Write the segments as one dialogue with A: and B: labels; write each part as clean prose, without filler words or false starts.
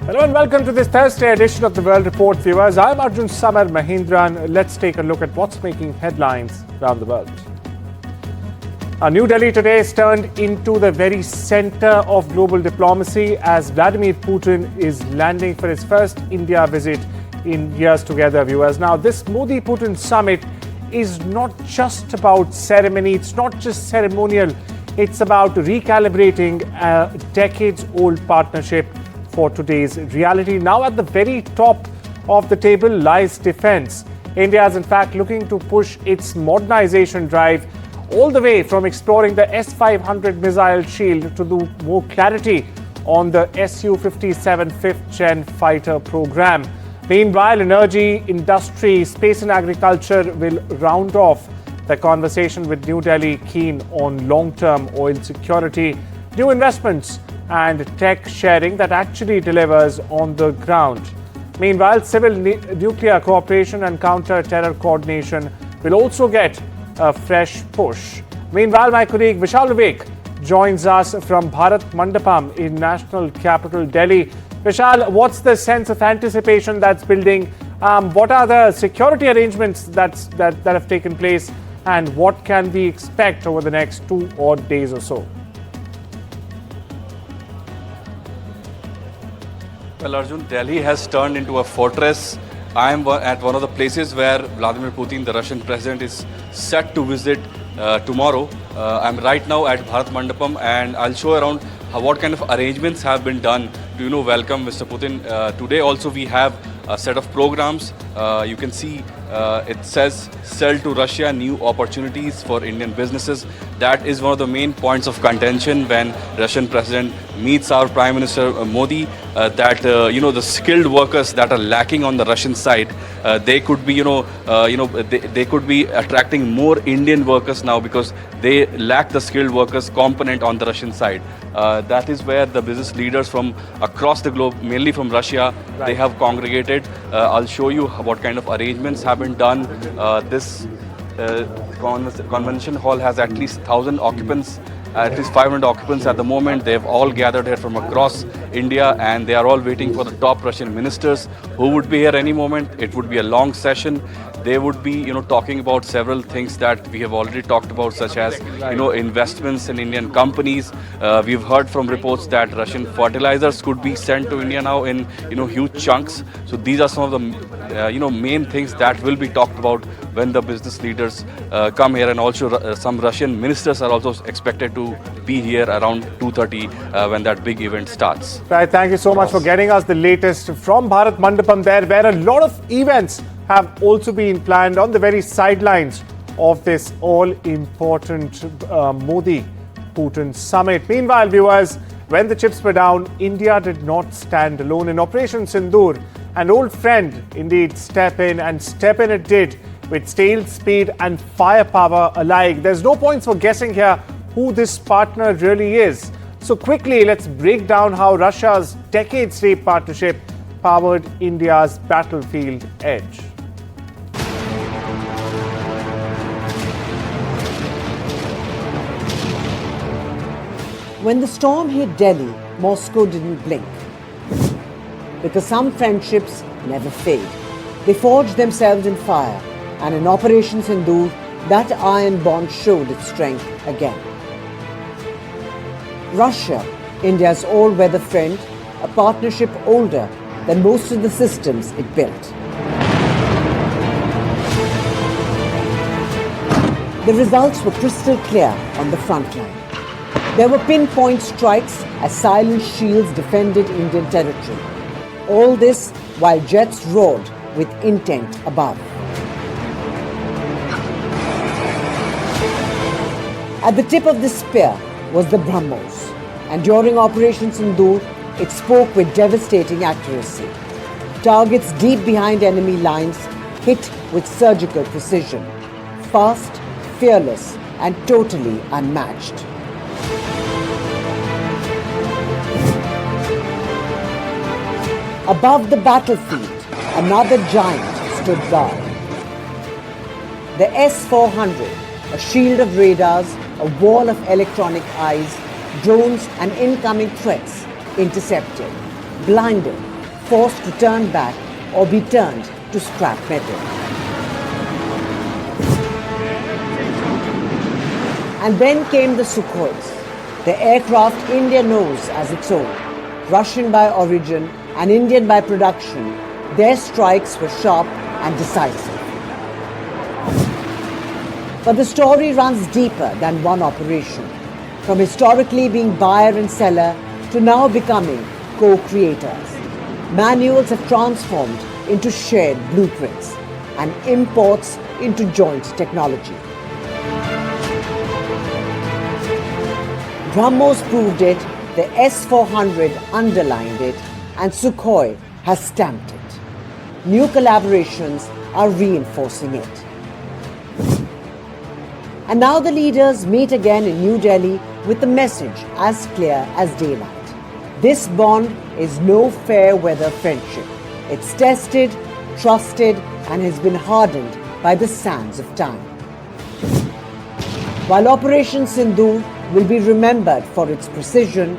A: Hello and welcome to this Thursday edition of the World Report, viewers. I'm Arjun Samar Mahindran. Let's take a look at what's making headlines around the world. New Delhi today is turned into the very center of global diplomacy as Vladimir Putin is landing for his first India visit in years together, viewers. Now, this Modi-Putin summit is not just about ceremony, it's not just ceremonial, it's about recalibrating a decades-old partnership for today's reality. Now at the very top of the table lies defense. India is in fact looking to push its modernization drive all the way from exploring the S-500 missile shield to do more clarity on the Su-57 5th-gen fighter program. Meanwhile, energy, industry, space and agriculture will round off the conversation with New Delhi keen on long-term oil security, new investments and tech sharing that actually delivers on the ground. Meanwhile, civil nuclear cooperation and counter-terror coordination will also get a fresh push. Meanwhile, my colleague Vishal Vivek joins us from Bharat Mandapam in national capital Delhi. Vishal, what's the sense of anticipation that's building? What are the security arrangements that have taken place, and what can we expect over the next 2 odd days or so?
B: Well, Arjun, Delhi has turned into a fortress. I am at one of the places where Vladimir Putin, the Russian president, is set to visit tomorrow. I'm right now at Bharat Mandapam, and I'll show around what kind of arrangements have been done to welcome Mr. Putin. Today also we have a set of programs. You can see it says sell to Russia, new opportunities for Indian businesses. That is one of the main points of contention when Russian president meets our Prime Minister Modi, that the skilled workers that are lacking on the Russian side, they could be they could be attracting more Indian workers now because they lack the skilled workers component on the Russian side. That is where the business leaders from across the globe, mainly from Russia, they have congregated. I'll show you what kind of arrangements have been done. This convention hall has at least 1,000 occupants, at least 500 occupants at the moment. They've all gathered here from across India, and they are all waiting for the top Russian ministers who would be here any moment. It would be a long session. They would be, talking about several things that we have already talked about, such as, investments in Indian companies. We've heard from reports that Russian fertilizers could be sent to India now in, huge chunks. So these are some of the, main things that will be talked about when the business leaders come here, and also some Russian ministers are also expected to be here around 2:30 when that big event starts.
A: Right, thank you so much for getting us the latest from Bharat Mandapam there, where a lot of events have also been planned on the very sidelines of this all-important Modi-Putin summit. Meanwhile, viewers, when the chips were down, India did not stand alone. In Operation Sindoor, an old friend indeed step in it did, with steel, speed and firepower alike. There's no points for guessing here who this partner really is. So quickly, let's break down how Russia's decades-deep partnership powered India's battlefield edge.
C: When the storm hit Delhi, Moscow didn't blink. Because some friendships never fade. They forged themselves in fire, and in Operation Sindoor, that iron bond showed its strength again. Russia, India's all-weather friend, a partnership older than most of the systems it built. The results were crystal clear on the front line. There were pinpoint strikes as silent shields defended Indian territory. All this while jets roared with intent above. At the tip of the spear was the BrahMos, and during Operation Sindoor, it spoke with devastating accuracy. Targets deep behind enemy lines hit with surgical precision, fast, fearless, and totally unmatched. Above the battlefield, another giant stood guard. The S-400, a shield of radars, a wall of electronic eyes, drones and incoming threats intercepted, blinded forced to turn back or be turned to scrap metal. And then came the Sukhois, the aircraft India knows as its own. Russian by origin and Indian by production, their strikes were sharp and decisive. But the story runs deeper than one operation, from historically being buyer and seller to now becoming co-creators. Manuals have transformed into shared blueprints and imports into joint technology. BrahMos proved it, the S-400 underlined it, and Sukhoi has stamped it. New collaborations are reinforcing it. And now the leaders meet again in New Delhi with the message as clear as daylight. This bond is no fair weather friendship. It's tested, trusted, and has been hardened by the sands of time. While Operation Sindoor will be remembered for its precision,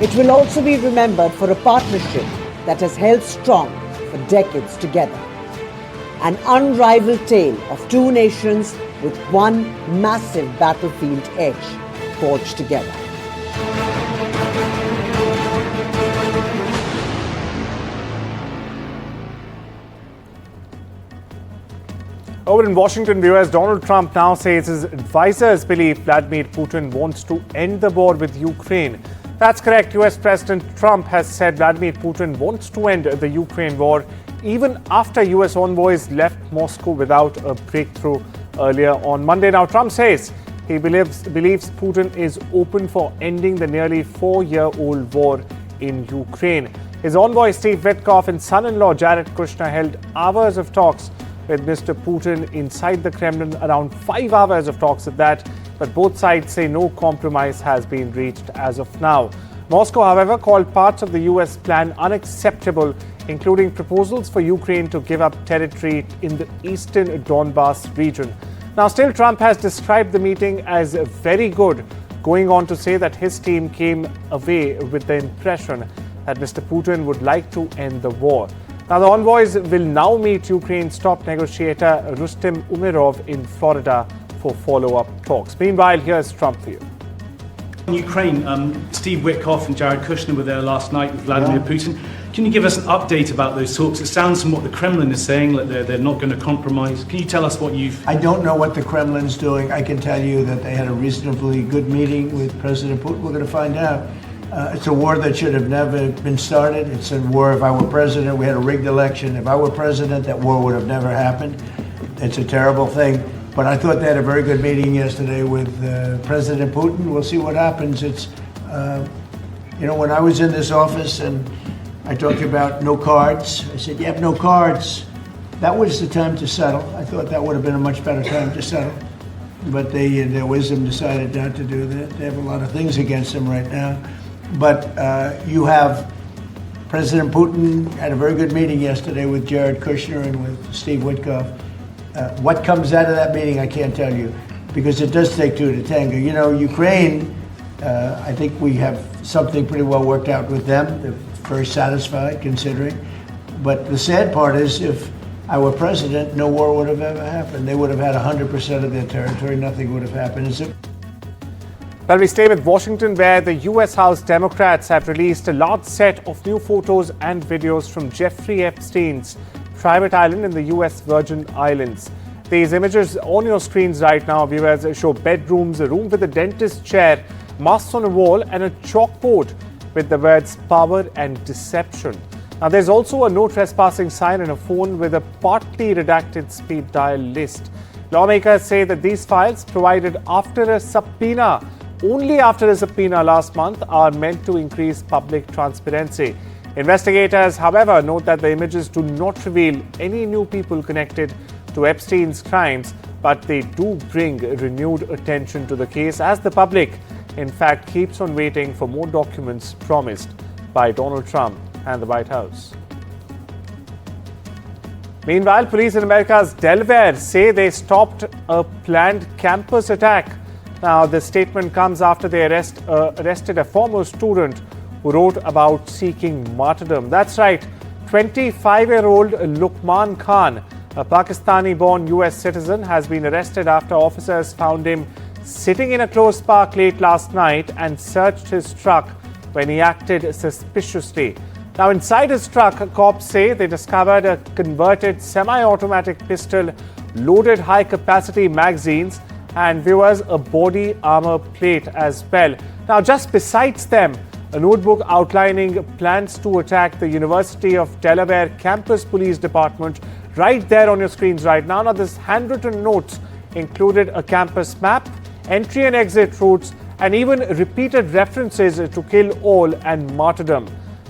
C: it will also be remembered for a partnership that has held strong for decades together. An unrivaled tale of two nations with one massive battlefield edge forged together.
A: Over in Washington, viewers, Donald Trump now says his advisors believe Vladimir Putin wants to end the war with Ukraine. That's correct. US President Trump has said Vladimir Putin wants to end the Ukraine war even after US envoys left Moscow without a breakthrough earlier on Monday. Now, Trump says he believes Putin is open for ending the nearly 4-year-old war in Ukraine. His envoy Steve Witkoff and son-in-law Jared Kushner held hours of talks with Mr. Putin inside the Kremlin, around 5 hours of talks at that, but both sides say no compromise has been reached as of now. Moscow, however, called parts of the US plan unacceptable, including proposals for Ukraine to give up territory in the eastern Donbas region. Now, still, Trump has described the meeting as very good, going on to say that his team came away with the impression that Mr. Putin would like to end the war. Now, the envoys will now meet Ukraine's top negotiator Rustem Umerov in Florida for follow-up talks. Meanwhile, here's Trump for you.
D: In Ukraine, Steve Witkoff and Jared Kushner were there last night with Vladimir Putin. Can you give us an update about those talks? It sounds from what the Kremlin is saying that they're not going to compromise. Can you tell us what you've...
E: I don't know what the Kremlin's doing. I can tell you that they had a reasonably good meeting with President Putin. We're going to find out. It's a war that should have never been started. It's a war, if I were president, we had a rigged election. If I were president, that war would have never happened. It's a terrible thing. But I thought they had a very good meeting yesterday with President Putin. We'll see what happens. It's, when I was in this office and I talked about no cards, I said, you have no cards. That was the time to settle. I thought that would have been a much better time to settle. But they, in their wisdom, decided not to do that. They have a lot of things against them right now. But you have President Putin had a very good meeting yesterday with Jared Kushner and with Steve Witkoff. What comes out of that meeting, I can't tell you, because it does take two to tango. Ukraine, I think we have something pretty well worked out with them. They're very satisfied, considering. But the sad part is, if I were president, no war would have ever happened. They would have had 100% of their territory. Nothing would have happened.
A: Well, we stay with Washington, where the U.S. House Democrats have released a large set of new photos and videos from Jeffrey Epstein's private island in the U.S. Virgin Islands. These images on your screens right now, viewers, show bedrooms, a room with a dentist chair, masks on a wall, and a chalkboard with the words power and deception. Now, there's also a no trespassing sign and a phone with a partly redacted speed dial list. Lawmakers say that these files, provided after a subpoena, only after a subpoena last month, are meant to increase public transparency. Investigators, however, note that the images do not reveal any new people connected to Epstein's crimes, but they do bring renewed attention to the case as the public, in fact, keeps on waiting for more documents promised by Donald Trump and the White House. Meanwhile, police in America's Delaware say they stopped a planned campus attack. Now, the statement comes after they arrested a former student who wrote about seeking martyrdom. That's right, 25-year-old Luqman Khan, a Pakistani-born US citizen, has been arrested after officers found him sitting in a closed park late last night and searched his truck when he acted suspiciously. Now, inside his truck, cops say they discovered a converted semi-automatic pistol, loaded high-capacity magazines, and viewers, a body armor plate as well. Now, just besides them, a notebook outlining plans to attack the University of Delaware campus police department right there on your screens right now. Now, this handwritten notes included a campus map, entry and exit routes, and even repeated references to kill all and martyrdom.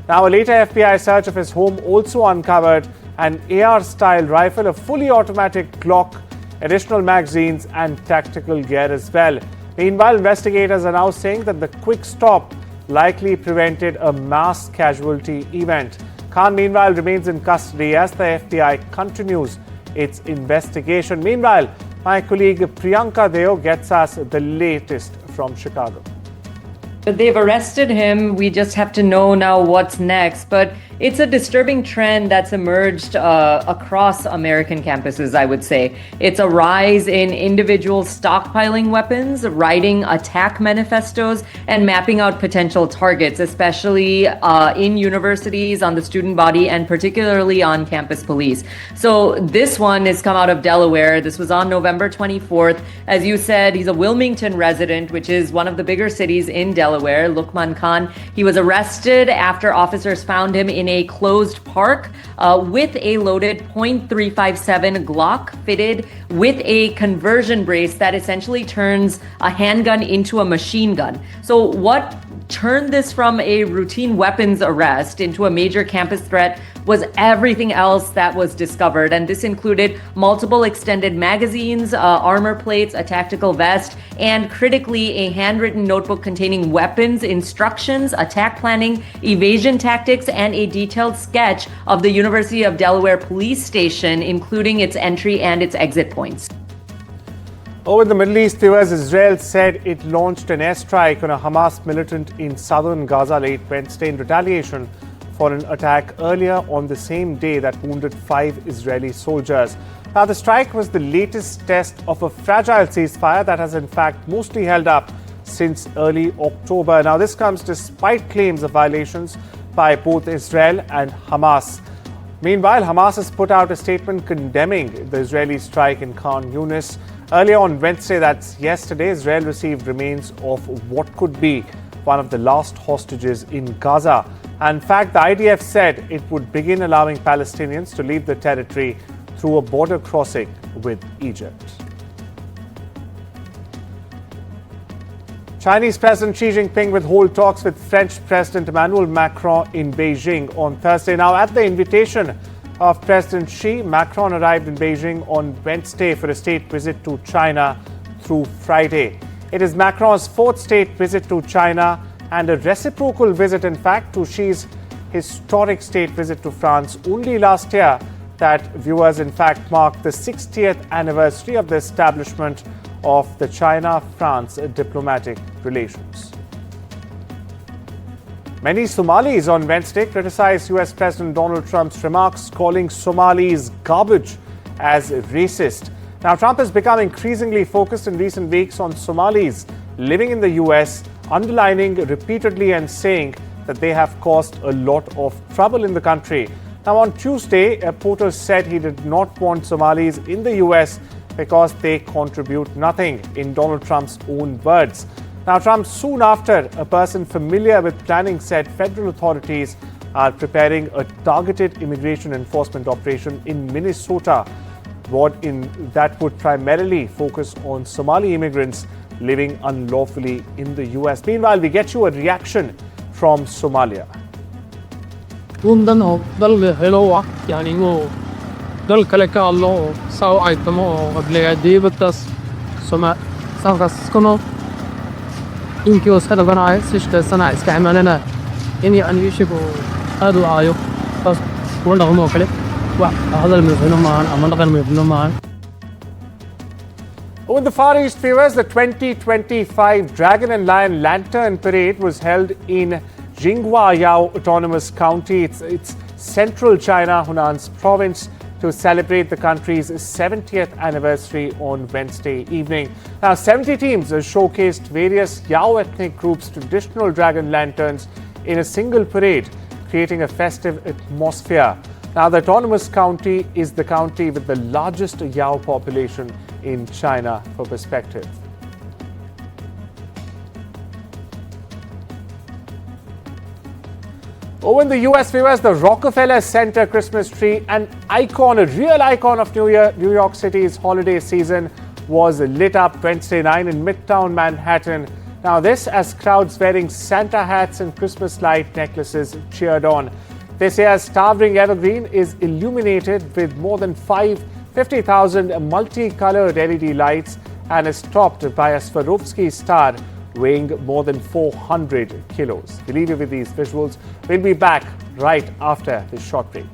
A: Now, a later FBI search of his home also uncovered an AR-style rifle, a fully automatic Glock, additional magazines, and tactical gear as well. Meanwhile, investigators are now saying that the quick stop likely prevented a mass casualty event. Khan, meanwhile, remains in custody as the FBI continues its investigation. Meanwhile, my colleague Priyanka Deo gets us the latest from Chicago.
F: They've arrested him. We just have to know now what's next. But it's a disturbing trend that's emerged across American campuses, I would say. It's a rise in individuals stockpiling weapons, writing attack manifestos, and mapping out potential targets, especially in universities, on the student body, and particularly on campus police. So this one has come out of Delaware. This was on November 24th. As you said, he's a Wilmington resident, which is one of the bigger cities in Delaware. Luqman Khan. He was arrested after officers found him in a closed park with a loaded .357 Glock fitted with a conversion brace that essentially turns a handgun into a machine gun. So what turned this from a routine weapons arrest into a major campus threat was everything else that was discovered. And this included multiple extended magazines, armor plates, a tactical vest, and critically, a handwritten notebook containing weapons, instructions, attack planning, evasion tactics, and a detailed sketch of the University of Delaware police station, including its entry and its exit points.
A: Over in the Middle East, viewers, Israel said it launched an airstrike on a Hamas militant in southern Gaza late Wednesday in retaliation for an attack earlier on the same day that wounded 5 Israeli soldiers. Now, the strike was the latest test of a fragile ceasefire that has in fact mostly held up since early October. Now, this comes despite claims of violations by both Israel and Hamas. Meanwhile, Hamas has put out a statement condemning the Israeli strike in Khan Yunis. Earlier on Wednesday, that's yesterday, Israel received remains of what could be one of the last hostages in Gaza. In fact, the IDF said it would begin allowing Palestinians to leave the territory through a border crossing with Egypt. Chinese President Xi Jinping will hold talks with French President Emmanuel Macron in Beijing on Thursday. Now, at the invitation of President Xi, Macron arrived in Beijing on Wednesday for a state visit to China through Friday. It is Macron's 4th state visit to China and a reciprocal visit, in fact, to Xi's historic state visit to France only last year that, viewers, in fact marked the 60th anniversary of the establishment of the China-France diplomatic relations. Many Somalis on Wednesday criticized US President Donald Trump's remarks, calling Somalis garbage as racist. Now, Trump has become increasingly focused in recent weeks on Somalis living in the US, underlining repeatedly and saying that they have caused a lot of trouble in the country. Now, on Tuesday, a reporter said he did not want Somalis in the US because they contribute nothing, in Donald Trump's own words. Now, Trump soon after, a person familiar with planning said federal authorities are preparing a targeted immigration enforcement operation in Minnesota, that would primarily focus on Somali immigrants living unlawfully in the US. Meanwhile, we get you a reaction from Somalia. Over the Far East, viewers, the 2025 Dragon and Lion Lantern Parade was held in Jinghua Autonomous County. It's central China, Hunan's province, to celebrate the country's 70th anniversary on Wednesday evening. Now, 70 teams have showcased various Yao ethnic groups' traditional dragon lanterns in a single parade, creating a festive atmosphere. Now, the Autonomous County is the county with the largest Yao population in China, for perspective. Over in the US, viewers, the Rockefeller Center Christmas tree, an icon, a real icon of New York City's holiday season, was lit up Wednesday night in Midtown Manhattan. Now, this as crowds wearing Santa hats and Christmas light necklaces cheered on. This year's towering evergreen is illuminated with more than 50,000 multicolored LED lights and is topped by a Swarovski star weighing more than 400 kilos. We'll leave you with these visuals. We'll be back right after this short break.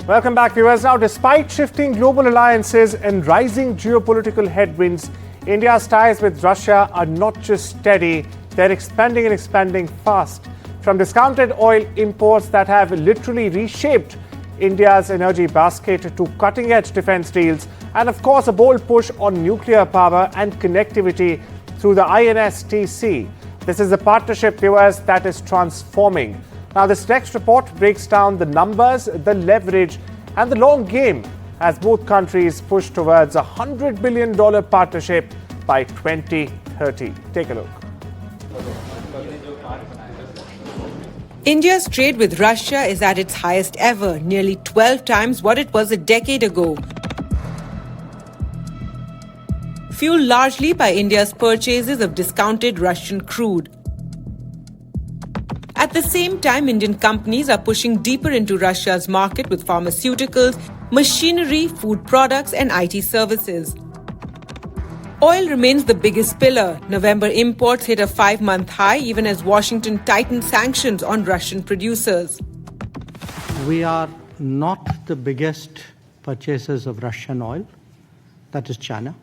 A: Welcome back, viewers. Now, despite shifting global alliances and rising geopolitical headwinds, India's ties with Russia are not just steady, they're expanding and expanding fast. From discounted oil imports that have literally reshaped India's energy basket to cutting-edge defense deals, and of course a bold push on nuclear power and connectivity through the INSTC. This is a partnership, viewers, that is transforming. Now, this next report breaks down the numbers, the leverage, and the long game as both countries push towards a $100 billion partnership by 2030. Take a look.
G: India's trade with Russia is at its highest ever, nearly 12 times what it was a decade ago. Fueled largely by India's purchases of discounted Russian crude. At the same time, Indian companies are pushing deeper into Russia's market with pharmaceuticals, machinery, food products, and IT services. Oil remains the biggest pillar. November imports hit a 5-month high even as Washington tightened sanctions on Russian producers.
H: We are not the biggest purchasers of Russian oil, that is China.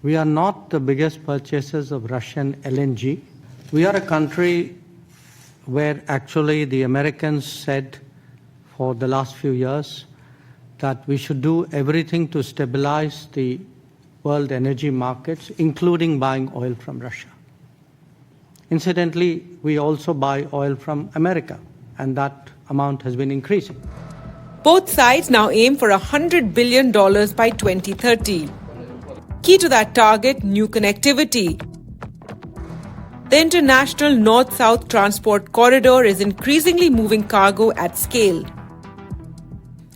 H: We are not the biggest purchasers of Russian LNG. We are a country where actually the Americans said for the last few years that we should do everything to stabilize the world energy markets, including buying oil from Russia. Incidentally, we also buy oil from America, and that amount has been increasing.
G: Both sides now aim for $100 billion by 2030. Key to that target, new connectivity. The international north-south transport corridor is increasingly moving cargo at scale.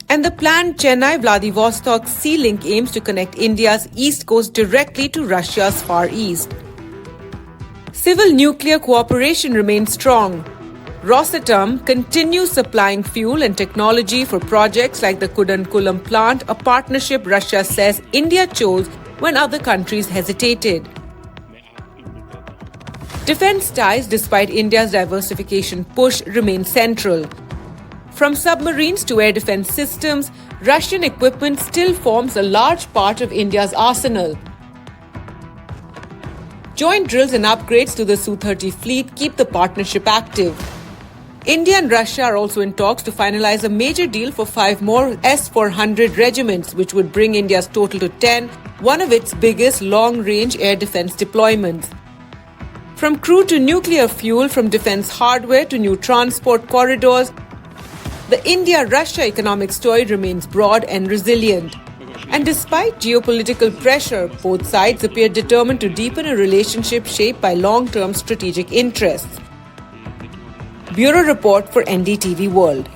G: And the planned Chennai-Vladivostok Sea Link aims to connect India's east coast directly to Russia's far east. Civil nuclear cooperation remains strong. Rosatom continues supplying fuel and technology for projects like the Kudankulam plant, a partnership Russia says India chose when other countries hesitated. Defense ties, despite India's diversification push, remain central. From submarines to air defense systems, Russian equipment still forms a large part of India's arsenal. Joint drills and upgrades to the Su-30 fleet keep the partnership active. India and Russia are also in talks to finalize a major deal for 5 more S-400 regiments, which would bring India's total to 10, one of its biggest long-range air defense deployments. From crude to nuclear fuel, from defense hardware to new transport corridors, the India-Russia economic story remains broad and resilient. And despite geopolitical pressure, both sides appear determined to deepen a relationship shaped by long-term strategic interests. Bureau Report for NDTV World.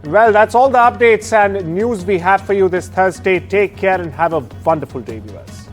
A: Well, that's all the updates and news we have for you this Thursday. Take care and have a wonderful day, viewers.